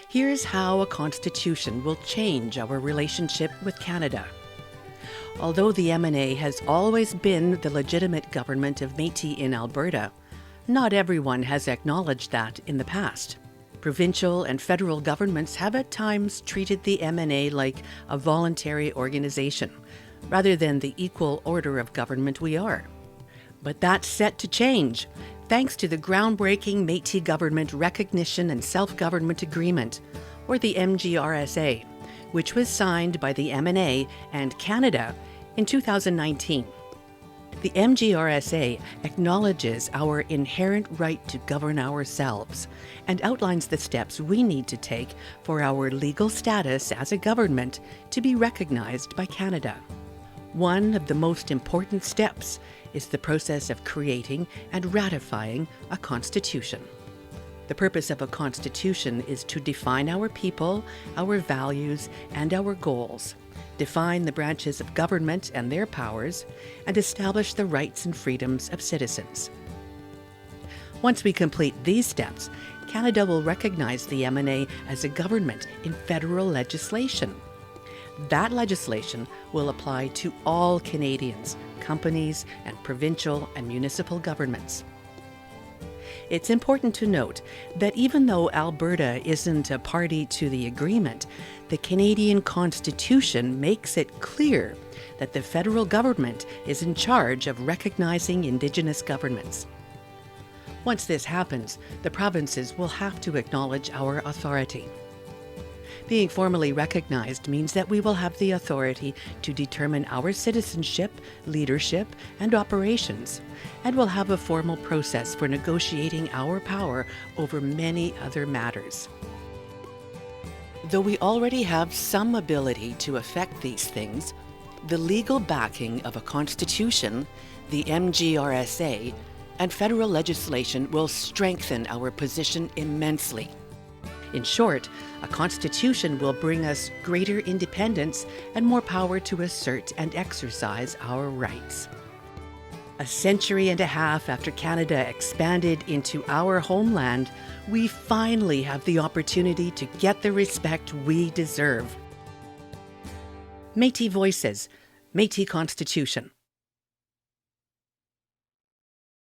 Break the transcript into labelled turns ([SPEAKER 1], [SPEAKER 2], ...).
[SPEAKER 1] Here's how a constitution will change our relationship with Canada. Although the MNA has always been the legitimate government of Métis in Alberta, not everyone has acknowledged that in the past. Provincial and federal governments have at times treated the MNA like a voluntary organization, rather than the equal order of government we are. But that's set to change, thanks to the groundbreaking Métis Government Recognition and Self-Government Agreement, or the MGRSA, which was signed by the MNA and Canada in 2019. The MGRSA acknowledges our inherent right to govern ourselves and outlines the steps we need to take for our legal status as a government to be recognized by Canada. One of the most important steps is the process of creating and ratifying a constitution. The purpose of a constitution is to define our people, our values, and our goals, define the branches of government and their powers, and establish the rights and freedoms of citizens. Once we complete these steps, Canada will recognize the MNA as a government in federal legislation. That legislation will apply to all Canadians, companies, and provincial and municipal governments. It's important to note that even though Alberta isn't a party to the agreement, the Canadian Constitution makes it clear that the federal government is in charge of recognizing Indigenous governments. Once this happens, the provinces will have to acknowledge our authority. Being formally recognized means that we will have the authority to determine our citizenship, leadership, and operations, and will have a formal process for negotiating our power over many other matters. Though we already have some ability to affect these things, the legal backing of a constitution, the MGRSA, and federal legislation will strengthen our position immensely. In short, a constitution will bring us greater independence and more power to assert and exercise our rights. A century and a half after Canada expanded into our homeland, we finally have the opportunity to get the respect we deserve. Métis Voices, Métis Constitution.